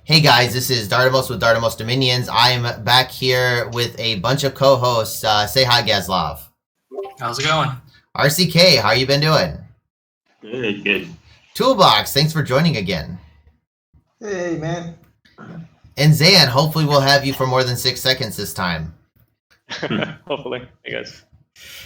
Hey guys, this is Dardamos with Dardamos Dominions. I'm back here with a bunch of co-hosts. Say hi, Gazlov. How's it going? RCK, how you been doing? Good. Toolbox, thanks for joining again. Hey, man. And Zan, hopefully we'll have you for more than 6 seconds this time. Hopefully, I guess.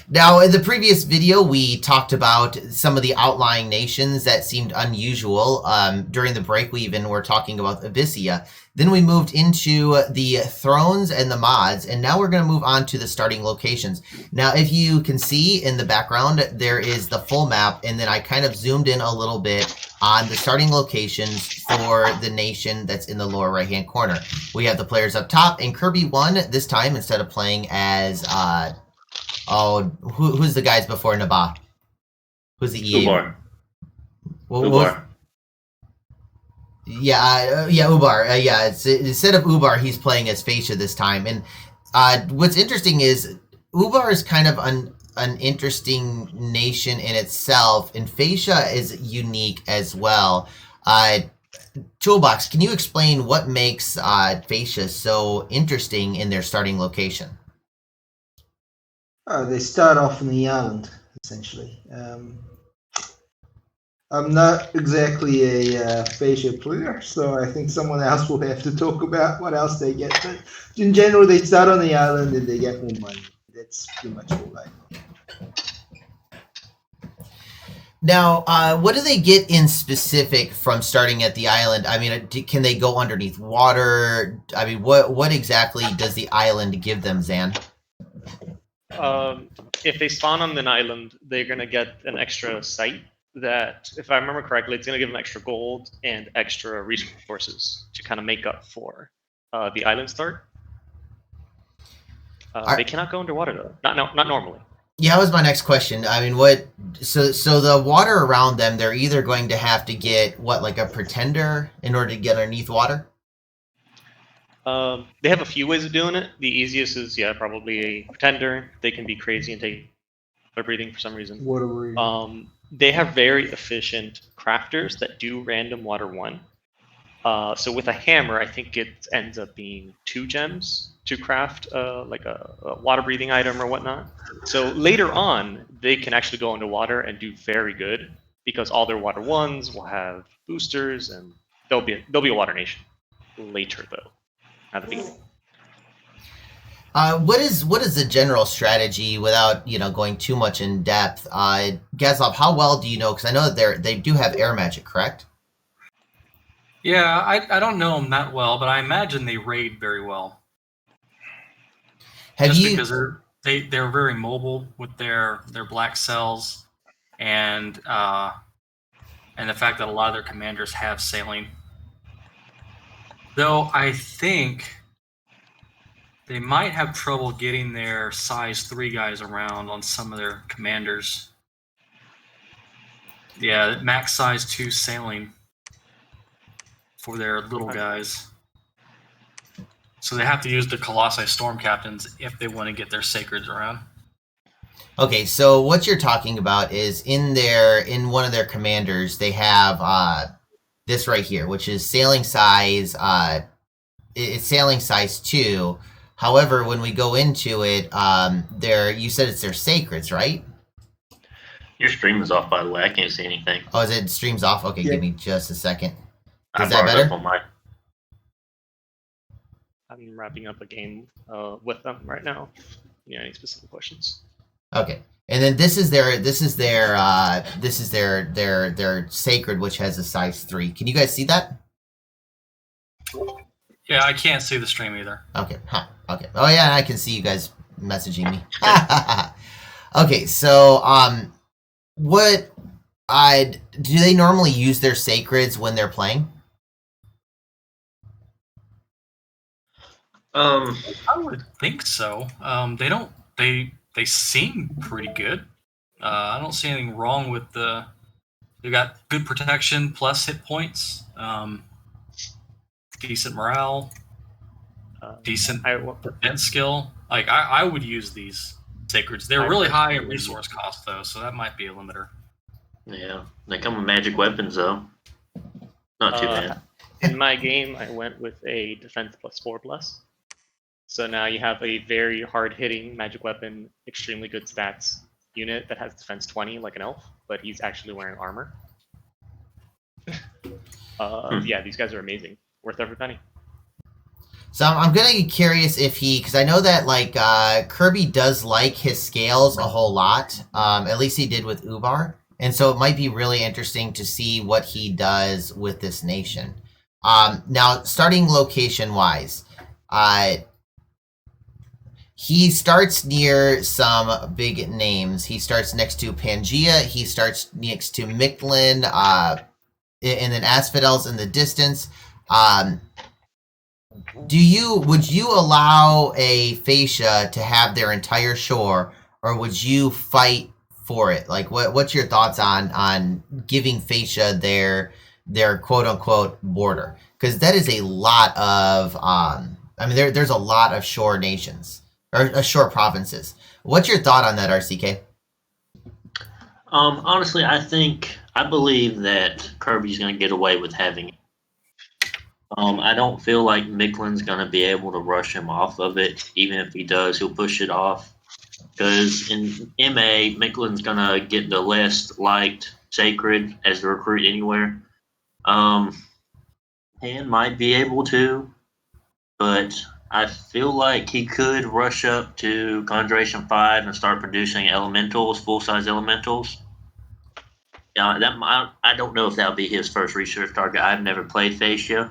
Now, in the previous video, we talked about some of the outlying nations that seemed unusual. During the break, we even were talking about Phaeacia. Then we moved into the thrones and the mods, and now we're going to move on to the starting locations. Now, if you can see in the background, there is the full map, and then I kind of zoomed in a little bit on the starting locations for the nation that's in the lower right-hand corner. We have the players up top, and Kirby won this time instead of playing as... who's the guys before Naba? Who's the EA? Ubar. Ubar. Ubar. Instead of Ubar, he's playing as Phaeacia this time. And what's interesting is Ubar is kind of an interesting nation in itself, and Phaeacia is unique as well. Toolbox, can you explain what makes Phaeacia so interesting in their starting location? They start off on the island, essentially. I'm not exactly a Phaeacia player, so I think someone else will have to talk about what else they get. But in general, they start on the island and they get more money. That's pretty much all I know. Now, what do they get in specific from starting at the island? I mean, can they go underneath water? I mean, what exactly does the island give them, Zan? If they spawn on an island, they're going to get an extra site that, if I remember correctly, it's going to give them extra gold and extra resources to kind of make up for the island start. They cannot go underwater, though. Not normally. Yeah, that was my next question. I mean, so the water around them, they're either going to have to get, like a pretender in order to get underneath water? They have a few ways of doing it. The easiest is, probably a pretender. They can be crazy and take water breathing for some reason. Water breathing. They have very efficient crafters that do random water 1. So with a hammer, I think it ends up being 2 gems to craft like a water breathing item or whatnot. So later on, they can actually go underwater and do very good because all their water 1s will have boosters, and they'll be a water nation later though. At the beginning. What is the general strategy without going too much in depth? Gazlov, how well do you know? Because I know that they do have air magic, correct? Yeah, I don't know them that well, but I imagine they raid very well. Because they're very mobile with their black cells, and the fact that a lot of their commanders have sailing. Though I think they might have trouble getting their size 3 guys around on some of their commanders. Yeah, max size 2 sailing for their little guys. So they have to use the Colossi Storm Captains if they want to get their Sacreds around. Okay, so what you're talking about is in one of their commanders, they have this right here, which is sailing size. It's sailing size 2. However, when we go into it, you said it's their sacreds, right? Your stream is off, by the way. I can't see anything. Oh, is it streams off? Okay, yeah. Give me just a second. Is that better? I'm wrapping up a game with them right now. Any specific questions? Okay. And then this is their sacred, which has a size 3. Can you guys see that? Yeah, I can't see the stream either. Okay. Okay. Oh yeah, I can see you guys messaging me. Okay, so what do they normally use their sacreds when they're playing? I would think so. They seem pretty good. I don't see anything wrong with they got good protection plus hit points, decent morale, decent defense skill. Like I would use these sacreds. They're really high in resource cost though, so that might be a limiter. Yeah, they come with magic weapons though. Not too bad. In my game, I went with a defense +4+. So now you have a very hard-hitting magic weapon, extremely good stats unit that has defense 20 like an elf, but he's actually wearing armor. Yeah, these guys are amazing. Worth every penny. So I'm gonna be curious if because I know that like Kirby does like his scales a whole lot. At least he did with Ubar, and so it might be really interesting to see what he does with this nation. Now, starting location wise, he starts near some big names. He starts next to Pangea. He starts next to Mictlan, and then Asphodels in the distance. Would you allow a Phaeacia to have their entire shore, or would you fight for it? Like, what's your thoughts on giving Phaeacia their quote unquote border? Because that is a lot of there's a lot of shore nations or shore provinces. What's your thought on that, RCK? Honestly, I believe that Kirby's going to get away with having it. I don't feel like Mictlan's going to be able to rush him off of it. Even if he does, he'll push it off. Because in MA, Mictlan's going to get the less liked Sacred as the recruit anywhere. Han might be able to, but I feel like he could rush up to Conjuration 5 and start producing elementals, full-size elementals. I don't know if that would be his first research target. I've never played Phaeacia.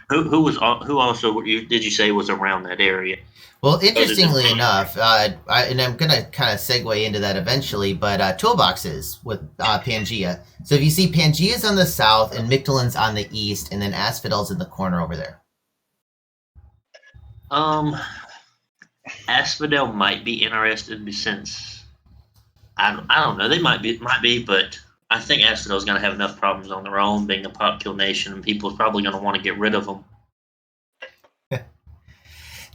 Who also did you say was around that area? Well, interestingly enough, and I'm gonna kind of segue into that eventually, but toolboxes with Pangea. So if you see, Pangea's on the south and Mictlan's on the east, and then Asphodel's in the corner over there. Asphodel might be interested since I don't know. They might be, but I think Asphodel's going to have enough problems on their own, being a pop kill nation, and people are probably going to want to get rid of them.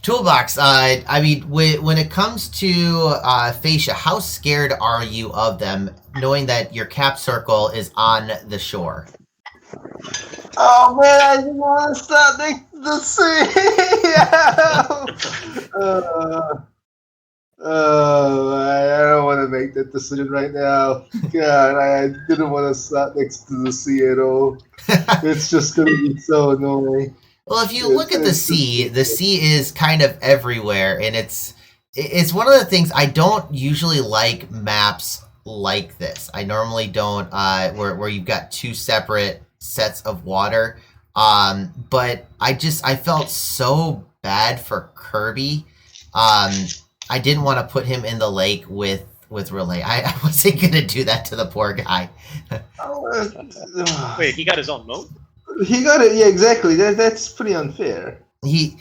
Toolbox. When it comes to Phaeacia, how scared are you of them, knowing that your cap circle is on the shore? Oh man, I didn't want to stop next to the sea. I don't want to make that decision right now. God, I didn't want to stop next to the sea at all. It's just going to be so annoying. Well, if you look at the sea is kind of everywhere, and it's one of the things I don't usually like maps like this. I normally don't where you've got two separate sets of water. But I felt so bad for Kirby. I didn't want to put him in the lake with Relay. I wasn't gonna do that to the poor guy. Wait, he got his own moat? He got it. Yeah, exactly. That's pretty unfair. He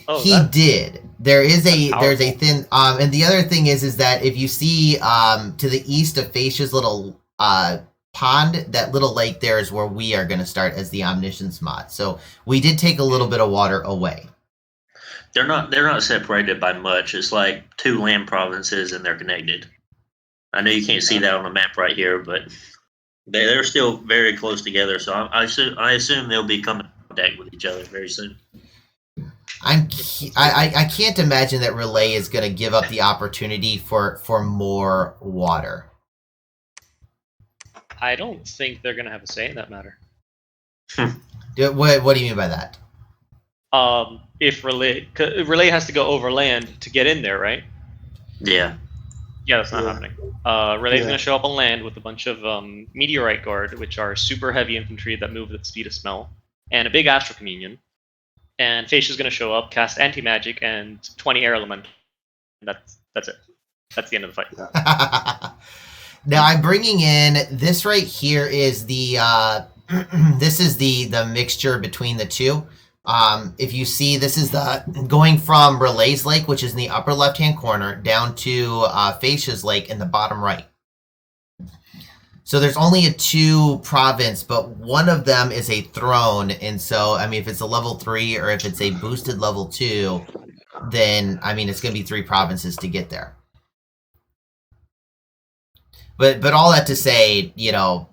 did. There's a thin and the other thing is that if you see to the east of Phaeacia's little pond, that little lake there is where we are going to start as the Omniscience mod. So we did take a little bit of water away. They're not separated by much. It's like two land provinces and they're connected. I know you can't see that on the map right here, but they're still very close together. So I assume they'll be coming in contact with each other very soon. I can't imagine that Relay is going to give up the opportunity for more water. I don't think they're going to have a say in that matter. What do you mean by that? If Relay has to go over land to get in there, right? Yeah. Yeah, that's not happening. Relay's going to show up on land with a bunch of Meteorite Guard, which are super heavy infantry that move at the speed of smell, and a big Astral Communion. And Phaeacia's going to show up, cast Anti-Magic, and 20 Air Element. That's it. That's the end of the fight. Now I'm bringing in this right here is the this is the mixture between the two. If you see, this is the going from Relay's Lake, which is in the upper left-hand corner, down to Phaeacia's Lake in the bottom right. So there's only a 2 province, but one of them is a throne, and so I mean, if it's a level 3 or if it's a boosted level 2, then I mean it's going to be 3 provinces to get there. But all that to say, you know,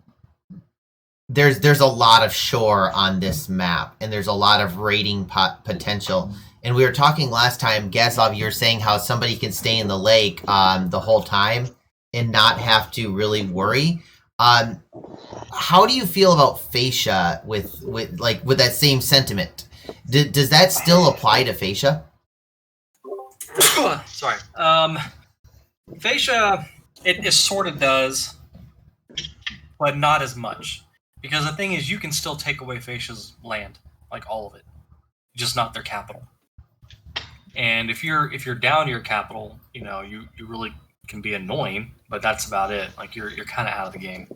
there's a lot of shore on this map, and there's a lot of raiding potential. And we were talking last time, Gaslov, you were saying how somebody can stay in the lake the whole time and not have to really worry. How do you feel about Phaeacia with that same sentiment? Does that still apply to Phaeacia? Sorry. Phaeacia, it sort of does, but not as much. Because the thing is, you can still take away Phaeacia's land, like all of it, just not their capital. And if you're down to your capital, you really can be annoying, but that's about it. Like you're kind of out of the game.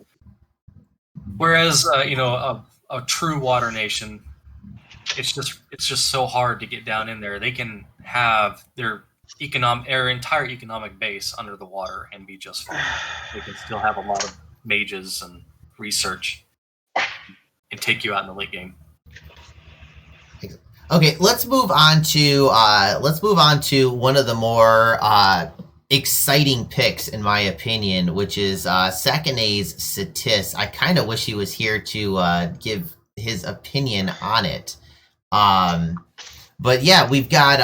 Whereas a true water nation, it's just so hard to get down in there. They can have their entire economic base under the water and be just fine. They can still have a lot of mages and research and take you out in the late game. Okay, let's move on to one of the more exciting picks, in my opinion, which is Sakine's Satis. I kind of wish he was here to give his opinion on it. But yeah, we've got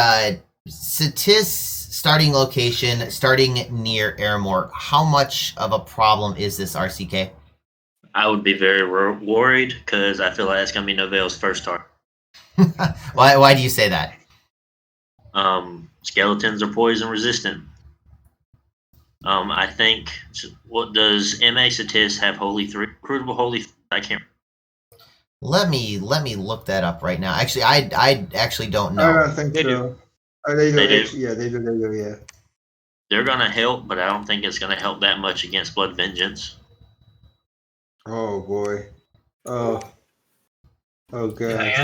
Satis starting location, starting near Arimor. How much of a problem is this, RCK? I would be very worried because I feel like that's going to be Novelle's first target. Why do you say that? Skeletons are poison resistant. I think, what does MA Satis have? Holy 3? Recruitable Holy 3? I can't. Let me look that up right now. Actually, I actually don't know. I don't think They so. do. They do. They do. Yeah, they do. Yeah. They're going to help, but I don't think it's going to help that much against Blood Vengeance. Oh boy. Oh god. Yeah,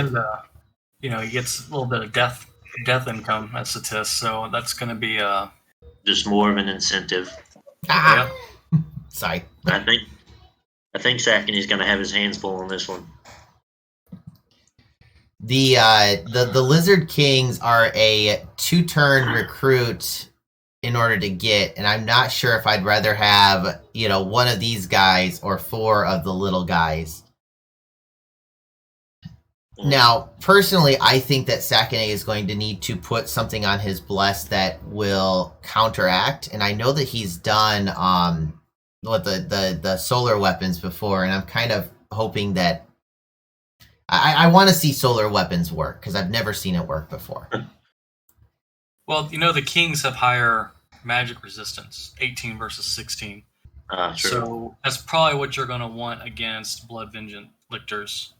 and he gets a little bit of death income as Satis, so that's going to be Just more of an incentive. Ah! Sorry. I think Sakine's going to have his hands full on this one. The Lizard Kings are a 2-turn recruit in order to get, and I'm not sure if I'd rather have, one of these guys or 4 of the little guys. Now, personally, I think that Sakine is going to need to put something on his bless that will counteract, and I know that he's done the solar weapons before, and I'm kind of hoping that I want to see solar weapons work, because I've never seen it work before. Well, the Kings have higher magic resistance, 18 versus 16. True. So that's probably what you're going to want against Blood Vengeance Lictors.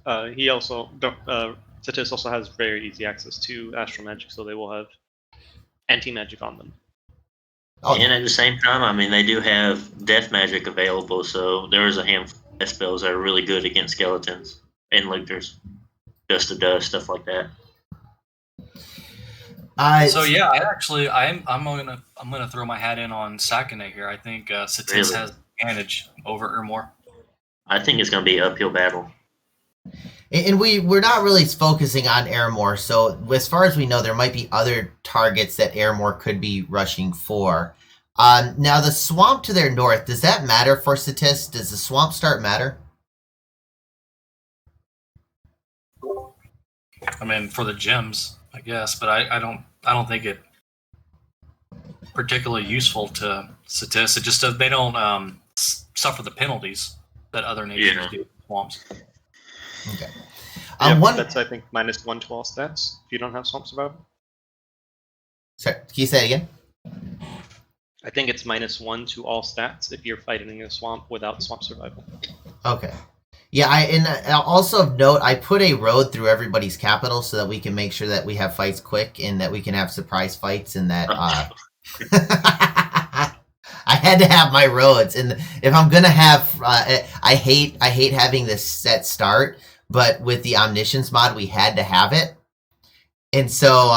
Satis also has very easy access to astral magic, so they will have anti-magic on them. Oh, And at the same time, they do have death magic available, so there is a handful of death spells that are really good against skeletons and lictors. Dust to dust, stuff like that. So yeah, I'm gonna throw my hat in on Sakine here. I think Satis Really? has advantage over Arimor. I think it's going to be an uphill battle. and we're not really focusing on Arimor, so as far as we know, there might be other targets that Arimor could be rushing for. Now, the swamp to their north, does that matter for Satis? Does the swamp start matter? For the gems, I guess, but I don't think it particularly useful to Satis. It just they don't suffer the penalties that other nations do. Swamps. Okay. That's, I think, -1 to all stats if you don't have swamp survival. Sorry, can you say it again? I think it's -1 to all stats if you're fighting in a swamp without swamp survival. Okay. Yeah, and also of note, I put a road through everybody's capital so that we can make sure that we have fights quick and that we can have surprise fights and that I had to have my roads. And if I'm gonna have, I hate having this set start, but with the omniscience mod, we had to have it. And so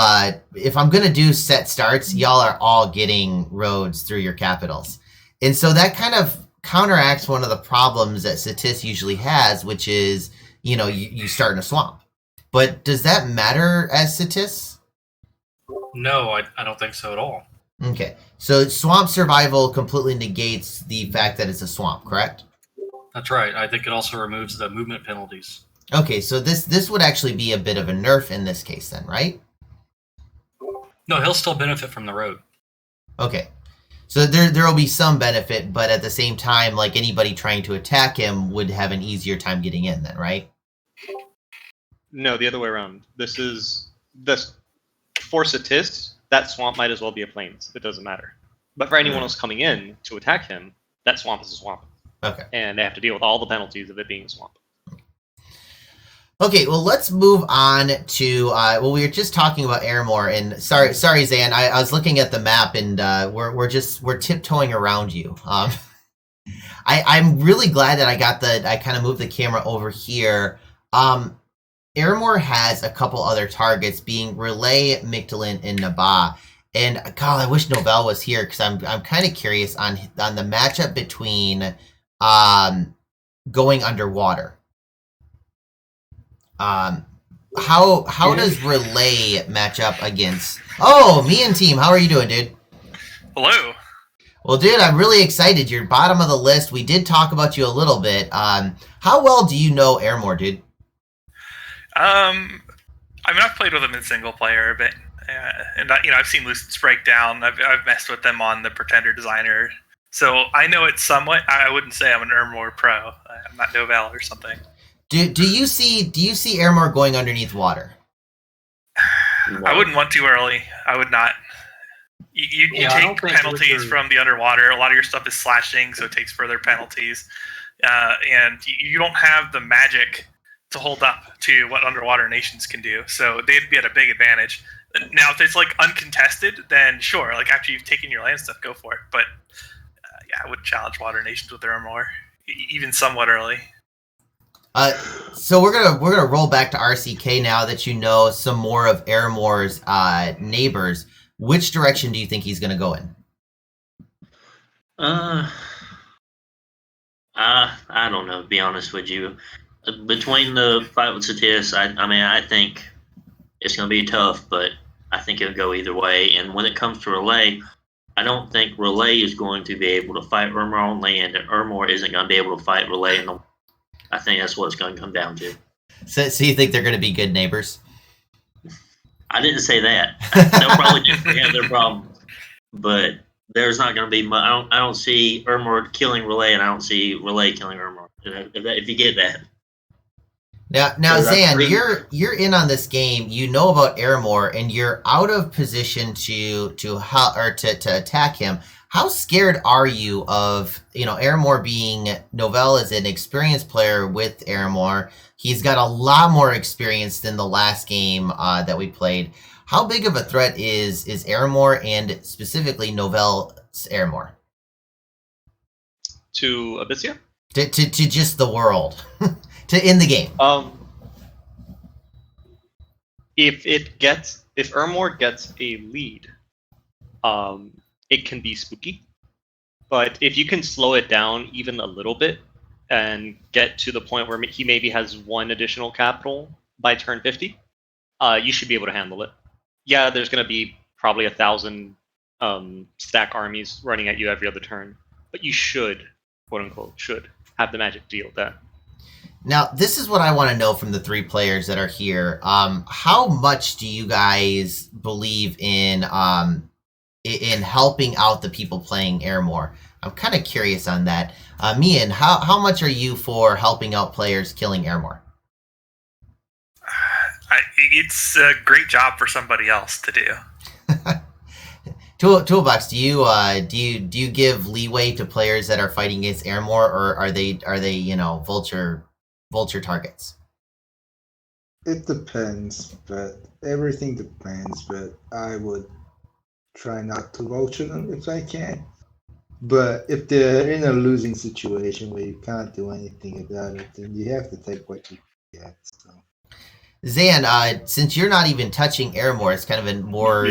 if I'm gonna do set starts, y'all are all getting roads through your capitals, and so that kind of counteracts one of the problems that Satis usually has, which is, you start in a swamp. But does that matter as Satis? No, I don't think so at all. Okay, so swamp survival completely negates the fact that it's a swamp, correct? That's right. I think it also removes the movement penalties. Okay, so this would actually be a bit of a nerf in this case then, right? No, he'll still benefit from the road. Okay. So there will be some benefit, but at the same time, like anybody trying to attack him would have an easier time getting in then, right? No, the other way around. For Satis, that swamp might as well be a plains. It doesn't matter. But for anyone else coming in to attack him, that swamp is a swamp. Okay. And they have to deal with all the penalties of it being a swamp. Okay, well, let's move on to we were just talking about Arimor, and sorry, Zan, I was looking at the map, and we're tiptoeing around you. I'm really glad that I kind of moved the camera over here. Arimor has a couple other targets, being Relay, Mictlan, and Naba. And God, I wish Novell was here because I'm kind of curious on the matchup between going underwater. How does Relay match up against? Oh, me and team, how are you doing, dude? Hello. Well, dude, I'm really excited. You're bottom of the list. We did talk about you a little bit. How well do you know Arimor, dude? I mean, I've played with them in single player a bit, and I've seen Lucid's breakdown. I've messed with them on the Pretender Designer, so I know it somewhat. I wouldn't say I'm an Arimor pro. I'm not Novell or something. Do you see Arimor going underneath water? No. I wouldn't want to early. I would not. You take penalties from the underwater. A lot of your stuff is slashing, so it takes further penalties, and you don't have the magic to hold up to what underwater nations can do. So they'd be at a big advantage. Now, if it's like uncontested, then sure. Like after you've taken your land stuff, go for it. But yeah, I would challenge water nations with Arimor, even somewhat early. So we're gonna roll back to RCK now that you know some more of Arimor's neighbors. Which direction do you think he's gonna go in? I don't know. To be honest with you, between the fight with Satis, I think it's going to be tough, but I think it'll go either way. And when it comes to Relay, I don't think Relay is going to be able to fight Arimor on land, and Arimor isn't going to be able to fight Relay in the. I think that's what it's going to come down to. So you think they're going to be good neighbors? I didn't say that. They'll probably definitely have their problems, but there's not going to be much. I don't see Arimor killing Relay, and I don't see Relay killing Arimor. If you get that. Now, Zan, you're in on this game. You know about Arimor, and you're out of position to attack him. How scared are you of Arimor being Novell is an experienced player with Arimor. He's got a lot more experience than the last game that we played. How big of a threat is Arimor, and specifically Novell's Arimor? To Abyssia? To just the world. To end the game. If Arimor gets a lead, it can be spooky. But if you can slow it down even a little bit and get to the point where he maybe has one additional capital by turn 50, you should be able to handle it. Yeah, there's going to be probably 1,000 stack armies running at you every other turn, but you should, quote unquote, have the magic to deal with that. Now, this is what I want to know from the three players that are here. How much do you guys believe in helping out the people playing Arimor? I'm kind of curious on that. Mian, how much are you for helping out players killing Arimor? It's a great job for somebody else to do. Toolbox, do you give leeway to players that are fighting against Arimor, or are they vulture targets? It depends, but everything depends. But I would try not to vulture them if I can. But if they're in a losing situation where you can't do anything about it, then you have to take what you get. So. Zan, since you're not even touching Arimor, it's kind of a more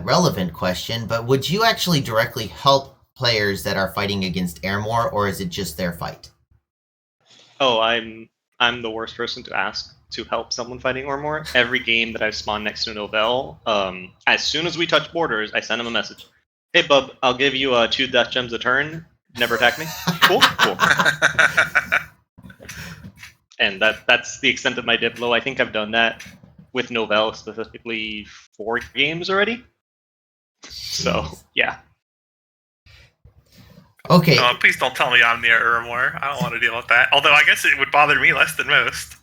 relevant question, but would you actually directly help players that are fighting against Arimor, or is it just their fight? Oh, I'm the worst person to ask to help someone fighting Arimor. Every game that I've spawned next to Novell, as soon as we touch borders, I send him a message. Hey, bub, I'll give you 2 death gems a turn. Never attack me. Cool. And that's the extent of my Diplo. I think I've done that with Novell specifically 4 games already. So, yeah. Okay. Oh, please don't tell me I'm near Arimor. I don't want to deal with that. Although I guess it would bother me less than most.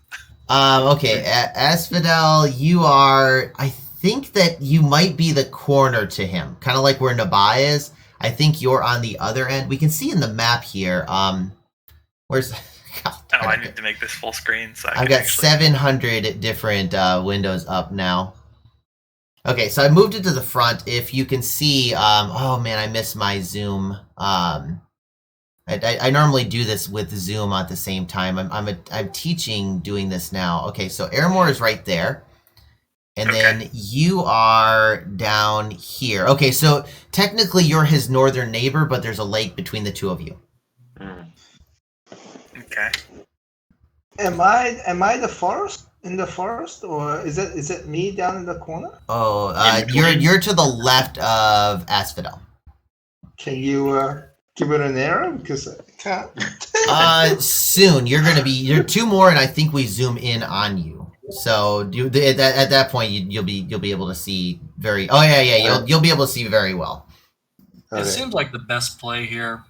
Okay. Asphodel, you are. I think that you might be the corner to him, kind of like where Naba is. I think you're on the other end. We can see in the map here. Where's? God, I need to make this full screen. So I've got 700 different windows up now. Okay, so I moved it to the front. If you can see, oh man, I miss my zoom. I normally do this with Zoom at the same time. I'm teaching doing this now. Okay, so Arimor is right there, and then you are down here. Okay, so technically you're his northern neighbor, but there's a lake between the two of you. Okay. Am I the forest in the forest, or is it me down in the corner? Oh, you're to the left of Asphodel. Can you give it an arrow, because I can't. Soon you're 2 more, and I think we zoom in on you. So at that point you'll be able to see very. Oh yeah. You'll be able to see very well. It seems like the best play here.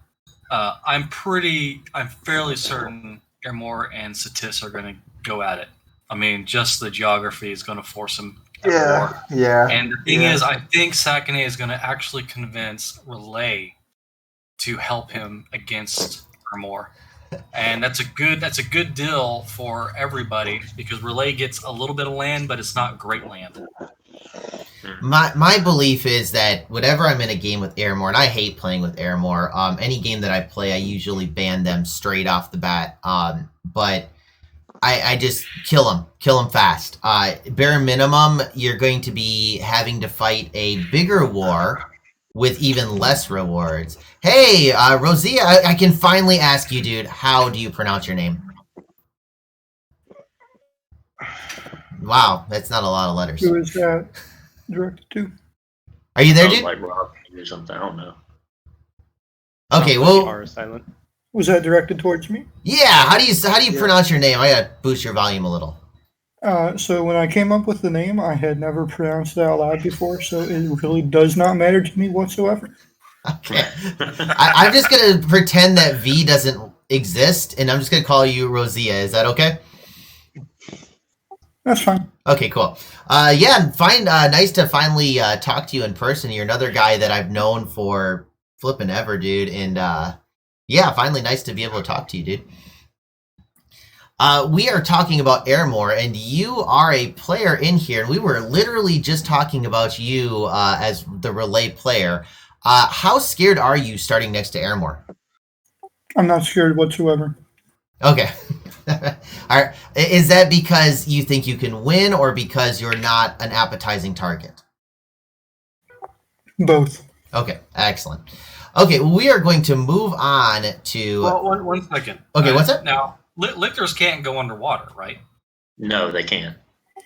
I'm fairly certain Arimor and Satis are going to go at it. I mean, just the geography is going to force them at war. Yeah. And the thing is, I think Sakane is going to actually convince Relay to help him against Arimor. And that's a good deal for everybody, because Relay gets a little bit of land, but it's not great land. My belief is that whenever I'm in a game with Arimor, and I hate playing with Arimor, any game that I play, I usually ban them straight off the bat. But I just kill them fast. Bare minimum, you're going to be having to fight a bigger war with even less rewards. Hey, Rosia, I can finally ask you, dude, how do you pronounce your name? Wow, that's not a lot of letters. Who is that directed to? Are you there, dude? Like Rob or something. I don't know. Okay, Sounds like well, R is silent. Was that directed towards me? yeah. How do you pronounce your name? I gotta boost your volume a little. So when I came up with the name, I had never pronounced it out loud before, so it really does not matter to me whatsoever. Okay, I'm just gonna pretend that V doesn't exist, and I'm just gonna call you Rosia. Is that okay? That's fine. Okay, cool. Yeah, fine. Nice to finally talk to you in person. You're another guy that I've known for flipping ever, dude. And yeah, finally nice to be able to talk to you, dude. We are talking about Arimor, and you are a player in here. And we were literally just talking about you as the relay player. How scared are you starting next to Arimor? I'm not scared whatsoever. Okay. All right. Is that because you think you can win, or because you're not an appetizing target? Both. Okay, excellent. Okay, well, we are going to move on to... Well, one second. Okay, what's that? Now, lictors can't go underwater, right? No, they can't.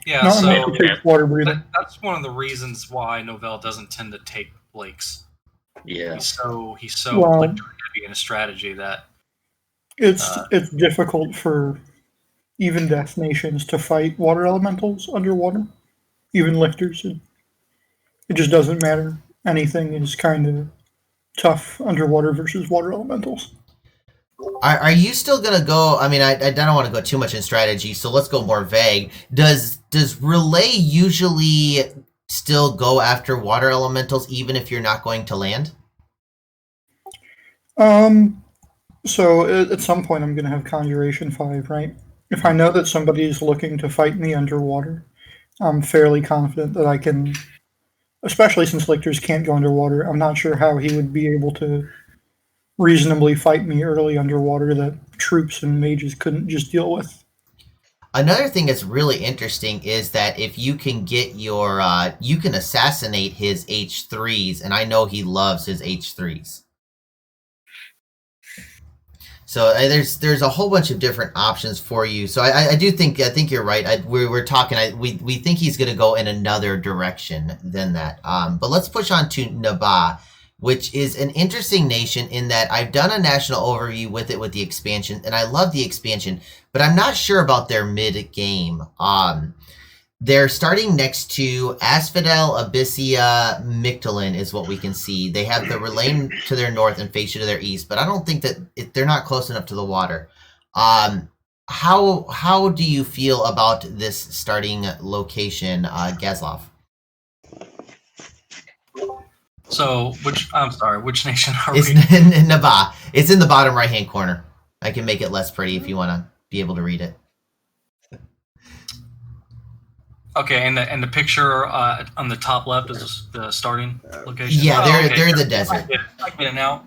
Yeah, Not so unless it takes water breathing. that's one of the reasons why Novell doesn't tend to take lakes. Yeah. He's so Well- lictor heavy in a strategy that It's difficult for even death nations to fight water elementals underwater. Even lictors. It just doesn't matter. Anything is kind of tough underwater versus water elementals. Are you still going to go... I mean, I don't want to go too much in strategy, so let's go more vague. Does Relay usually still go after water elementals even if you're not going to land? So at some point I'm going to have Conjuration 5, right? If I know that somebody is looking to fight me underwater, I'm fairly confident that I can, especially since lictors can't go underwater, I'm not sure how he would be able to reasonably fight me early underwater that troops and mages couldn't just deal with. Another thing that's really interesting is that if you can get your... you can assassinate his H3s, and I know he loves his H3s. So there's a whole bunch of different options for you. So I think you're right. We're talking. We think he's going to go in another direction than that. But let's push on to Naba. which is an interesting nation in that I've done a national overview with it with the expansion, and I love the expansion, but I'm not sure about their mid-game. They're starting next to Asphodel, Abyssia, Mictlan is what we can see. They have the Relaine to their north and Phaeacia to their east, but I don't think that they're not close enough to the water. How do you feel about this starting location, Gazlov? So, which nation are It's we? Naba. It's in the bottom right-hand corner. I can make it less pretty if you want to be able to read it. Okay, and the picture on the top left is the starting location. Yeah, okay. they're the desert. I get it now.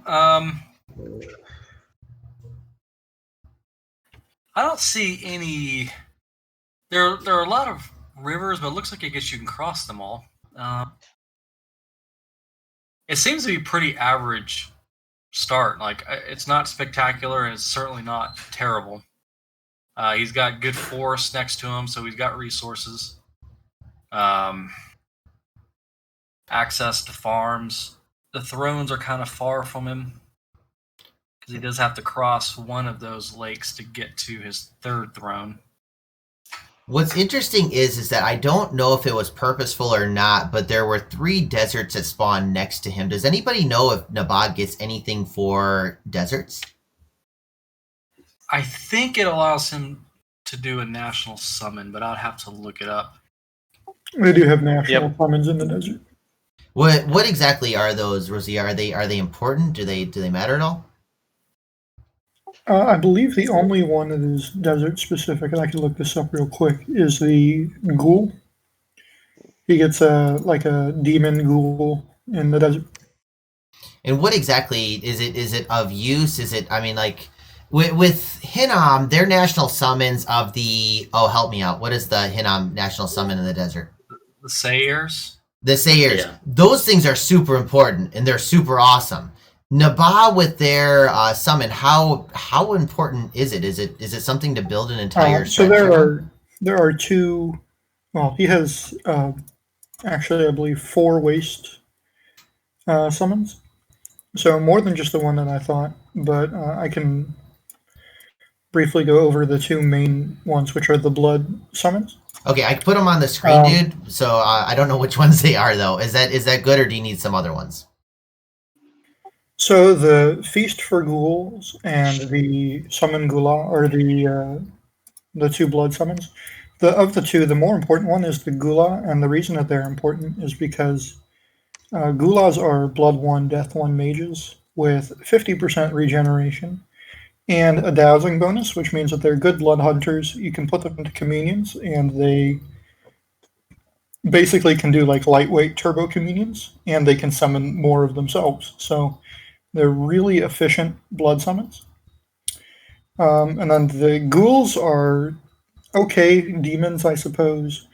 I don't see any. There are a lot of rivers, but it looks like I guess you can cross them all. It seems to be pretty average start. Like, it's not spectacular, and it's certainly not terrible. He's got good forests next to him, so he's got resources. Access to farms. The thrones are kind of far from him because he does have to cross one of those lakes to get to his third throne. What's interesting is that I don't know if it was purposeful or not, but there were 3 deserts that spawned next to him. Does anybody know if Naba gets anything for deserts? I think it allows him to do a national summon, but I'd have to look it up. They do have national summons in the desert. What exactly are those, Rosie? Are they important? Do they matter at all? I believe the only one that is desert specific, and I can look this up real quick, is the ghoul. He gets a demon ghoul in the desert. And what exactly is it? Is it of use? Is it? I mean, like with Hinnom, their national summons of the. Oh, help me out. What is the Hinnom national summon in the desert? The Sayers. The Sayers. Yeah. Those things are super important and they're super awesome. Naba with their summon, how important is it? Is it something to build an entire? So there are 2. Well, he has actually, I believe, 4 waste summons. So more than just the one that I thought, but I can briefly go over the 2 main ones, which are the blood summons. Okay, I can put them on the screen, dude. So I don't know which ones they are though. Is that good, or do you need some other ones? So the Feast for Ghouls and the Summon Gula are the 2 blood summons. Of the 2, the more important one is the Gula, and the reason that they're important is because Gulas are Blood 1, Death 1 mages with 50% regeneration and a dowsing bonus, which means that they're good blood hunters. You can put them into communions, and they basically can do like lightweight turbo communions, and they can summon more of themselves. So they're really efficient blood summons. And then the ghouls are okay demons, I suppose.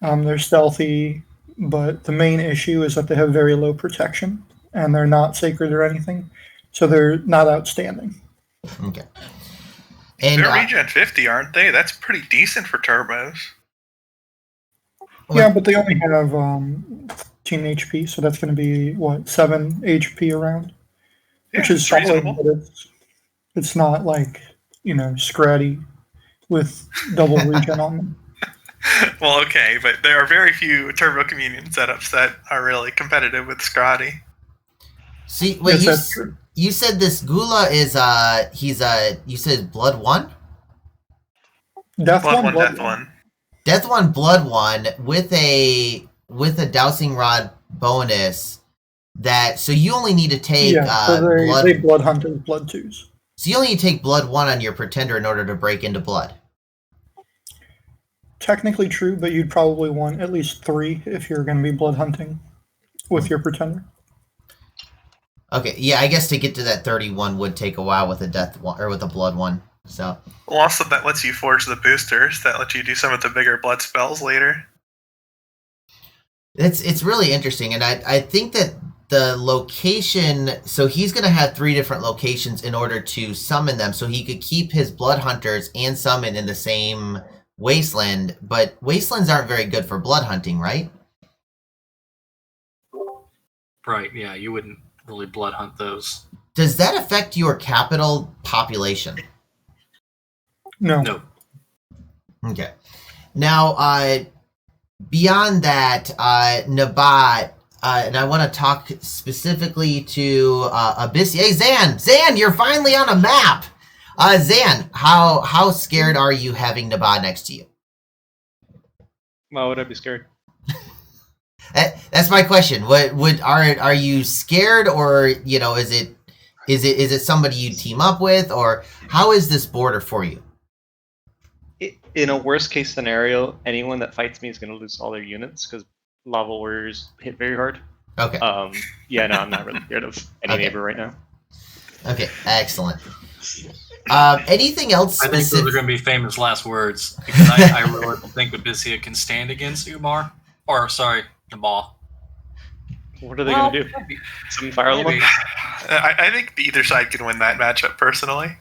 They're stealthy, but the main issue is that they have very low protection, and they're not sacred or anything, so they're not outstanding. Okay. And they're regen 50, aren't they? That's pretty decent for turbos. Yeah, but they only have 15 HP, so that's going to be, 7 HP around? Yeah, which is solid, but it's not like, Scratty with double regen on them. Well, okay, but there are very few Turbo Communion setups that are really competitive with Scotty. See, wait, you said this Gula is you said Blood 1? Death Blood 1, Death 1. Death 1, Blood 1 with a dowsing rod bonus. So you only need to take they blood hunters, blood 2s. So you only need to take Blood 1 on your pretender in order to break into blood. Technically true, but you'd probably want at least 3 if you're going to be blood hunting with your pretender. Okay, yeah, I guess to get to that 31 would take a while with a Death 1 or with a Blood 1. So. Well, also that lets you forge the boosters. That lets you do some of the bigger blood spells later. It's really interesting, and I think that the location. So he's going to have 3 different locations in order to summon them, so he could keep his blood hunters and summon in the same wasteland. But wastelands aren't very good for blood hunting, right? Right. Yeah, you wouldn't really blood hunt those. Does that affect your capital population? No. Okay. Now, beyond that, Naba, and I want to talk specifically to Abyss. Hey, Zan, you're finally on a map. Zan, how scared are you having Naba next to you? Why would I be scared? That's my question. Are you scared, or is it somebody you team up with, or how is this border for you? In a worst case scenario, anyone that fights me is going to lose all their units because lava warriors hit very hard. Okay. Yeah, no, I'm not really scared of any neighbor right now. Okay, excellent. Anything else? I think those are going to be famous last words because I really think Abyssia can stand against Umar. Or sorry, Naba. What are they going to do? Some fire elements? I think either side can win that matchup personally.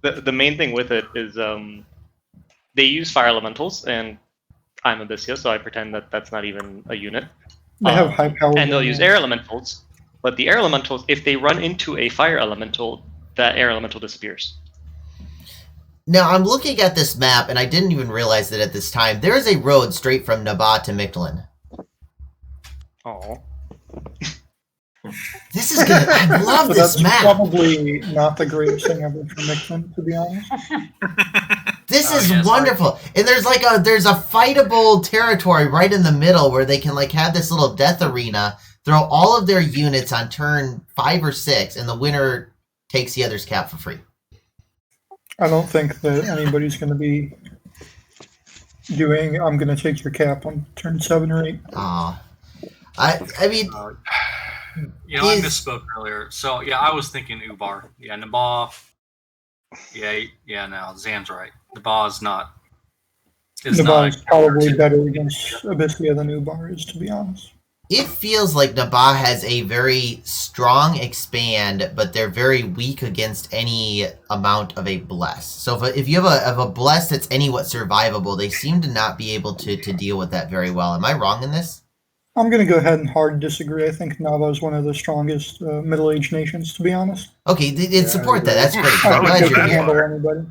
The main thing with it is they use fire elementals, and I'm Abyssia, so I pretend that that's not even a unit. They have high power. And they'll use air elementals, but the air elementals, if they run into a fire elemental, that air elemental disappears. Now, I'm looking at this map, and I didn't even realize that at this time. There is a road straight from Naba to Mictlan. Oh. This is good. I love this map. That's probably not the greatest thing ever for Mictlan, to be honest. This is wonderful. And there's a fightable territory right in the middle where they can have this little death arena, throw all of their units on turn 5 or 6, and the winner takes the other's cap for free. I don't think that anybody's going to be doing, I'm going to take your cap on turn 7 or 8. I mean... I misspoke earlier. So, yeah, I was thinking Ubar. Yeah, Naba. Yeah, no, Zan's right. Naba is not... Naba is probably better against Abyssia than Ubar is, to be honest. It feels like Naba has a very strong expand, but they're very weak against any amount of a bless. So if you have a bless that's anywhat survivable, they seem to not be able to deal with that very well. Am I wrong in this? I'm going to go ahead and hard disagree. I think Naba is one of the strongest middle-aged nations, to be honest. Okay, support that. That's great. I'm glad you can handle anybody.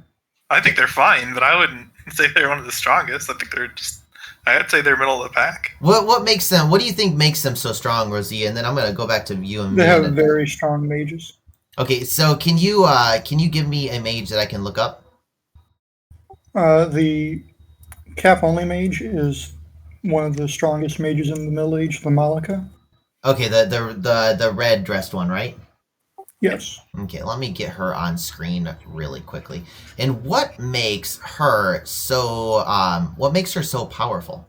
I think they're fine, but I wouldn't say they're one of the strongest. I think I'd say they're middle of the pack. What makes them? What do you think makes them so strong, Rosie? And then I'm going to go back to you and they have very strong mages. Okay, so can you give me a mage that I can look up? The cap only mage is one of the strongest mages in the Middle Age, the Malika. Okay, the red dressed one, right? Yes. Okay, let me get her on screen really quickly. And what makes her so powerful?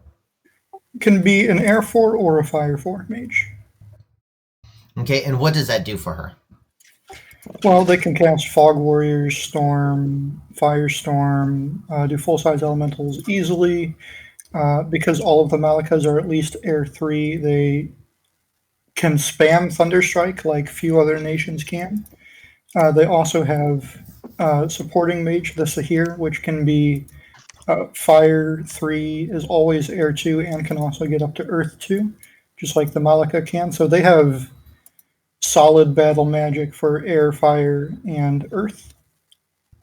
Can be an Air 4 or a Fire 4 mage. Okay, and what does that do for her? Well, they can cast Fog Warriors, Storm, Firestorm, do full-size elementals easily. Because all of the Malikas are at least Air 3, they can spam Thunderstrike like few other nations can. They also have supporting mage, the Sahir, which can be Fire 3, is always Air 2, and can also get up to Earth 2, just like the Malika can. So they have solid battle magic for Air, Fire, and Earth.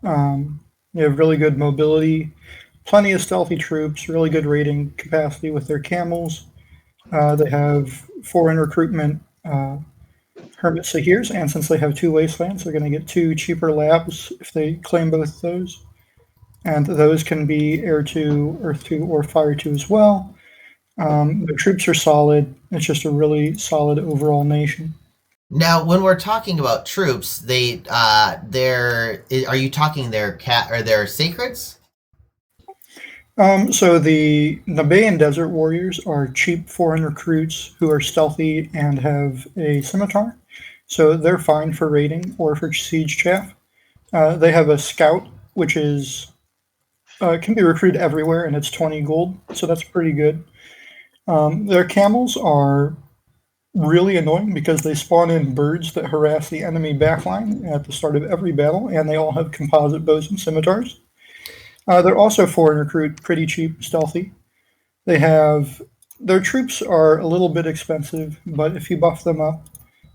They have really good mobility, plenty of stealthy troops, really good raiding capacity with their camels. They have 4 in recruitment Hermit Sahirs, and since they have 2 wastelands, they're going to get 2 cheaper labs if they claim both those. And those can be Air 2, Earth 2, or Fire 2 as well. The troops are solid. It's just a really solid overall nation. Now, when we're talking about troops, are you talking their sacreds? So the Nabaean Desert Warriors are cheap foreign recruits who are stealthy and have a scimitar. So they're fine for raiding or for siege chaff. They have a scout, which is can be recruited everywhere, and it's 20 gold. So that's pretty good. Their camels are really annoying because they spawn in birds that harass the enemy backline at the start of every battle, and they all have composite bows and scimitars. They're also foreign recruit, pretty cheap, stealthy. Their troops are a little bit expensive, but if you buff them up,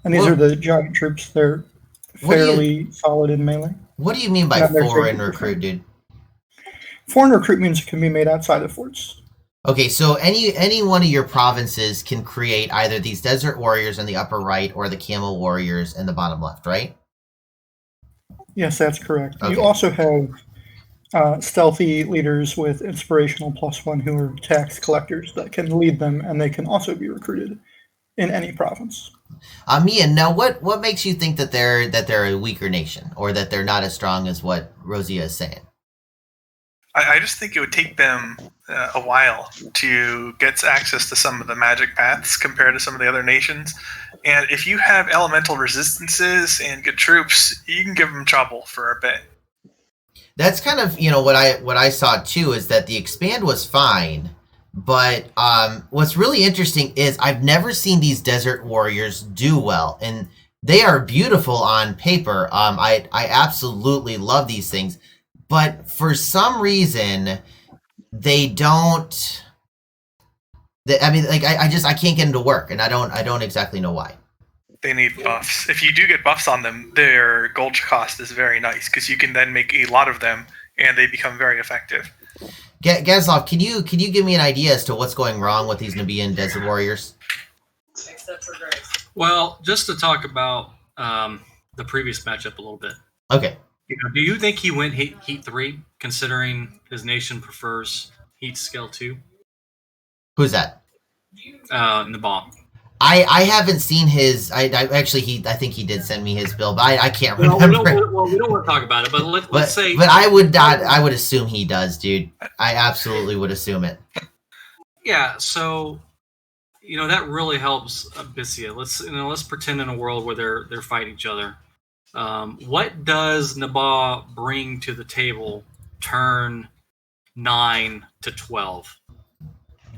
And these are the giant troops. They're fairly solid in melee. What do you mean by foreign recruit, dude? Foreign recruit means it can be made outside of forts. Okay, so any one of your provinces can create either these desert warriors in the upper right or the camel warriors in the bottom left, right? Yes, that's correct. Okay. You also have stealthy leaders with inspirational +1 who are tax collectors that can lead them, and they can also be recruited in any province. Mian, now what makes you think that they're a weaker nation, or that they're not as strong as what Rosia is saying? I just think it would take them a while to get access to some of the magic paths compared to some of the other nations. And if you have elemental resistances and good troops, you can give them trouble for a bit. That's kind of, what I saw too, is that the expand was fine, but what's really interesting is I've never seen these desert warriors do well, and they are beautiful on paper. I absolutely love these things. But for some reason, they don't. I can't get them to work, and I don't exactly know why. They need buffs. If you do get buffs on them, their gold cost is very nice because you can then make a lot of them, and they become very effective. Gazlov, can you give me an idea as to what's going wrong with these Nubian desert warriors? Well, just to talk about the previous matchup a little bit. Okay. Do you think he went heat 3, considering his nation prefers heat scale 2? Who's that? Naba. I haven't seen his. I think he did send me his bill, but I can't remember. We don't want to talk about it, but let's say. But I would not. I would assume he does, dude. I absolutely would assume it. Yeah. So, that really helps Phaeacia. Let's pretend in a world where they're fighting each other. What does Naba bring to the table turn 9 to 12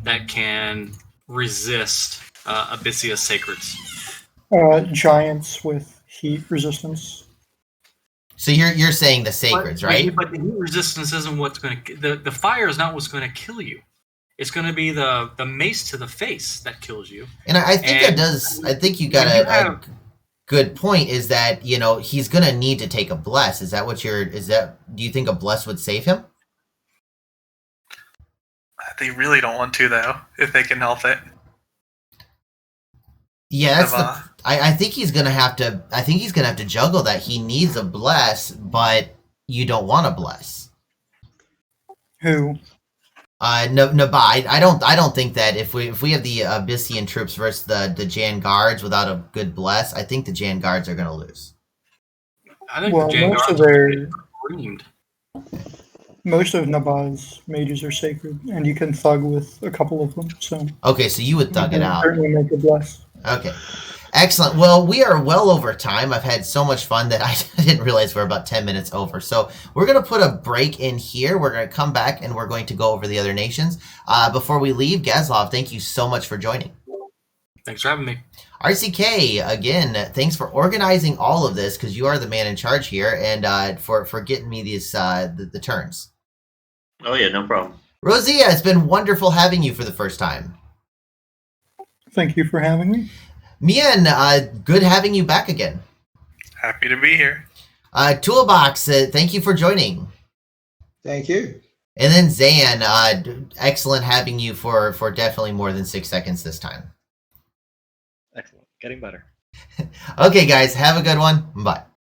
that can resist Abyssea's Sacreds? Giants with heat resistance. So you're saying the Sacreds, right? But the heat resistance isn't what's going to... The fire is not what's going to kill you. It's going to be the mace to the face that kills you. And I think that does... I think you got a good point, is that, he's going to need to take a bless. Is that what do you think a bless would save him? They really don't want to, though, if they can help it. Yeah, that's I think he's gonna have to. I think he's gonna have to juggle that. He needs a bless, but you don't want a bless. Who? Naba. I don't think that if we have the Abyssian troops versus the Jan Guards without a good bless, I think the Jan Guards are gonna lose. I think the Jan Guards are screamed. Most of Naba's mages are sacred, and you can thug with a couple of them. So okay, so you would thug it out. Certainly make a bless. Okay, excellent. Well, we are well over time. I've had so much fun that I didn't realize we're about 10 minutes over. So we're going to put a break in here. We're going to come back and we're going to go over the other nations. Before we leave, Gazlov, thank you so much for joining. Thanks for having me. RCK, again, thanks for organizing all of this, because you are the man in charge here, and for getting me these the turns. Oh yeah, no problem. Rosia, it's been wonderful having you for the first time. Thank you for having me. Mian, good having you back again. Happy to be here. Toolbox, thank you for joining. Thank you. And then Zan, excellent having you for definitely more than 6 seconds this time. Excellent. Getting better. Okay, guys, have a good one. Bye.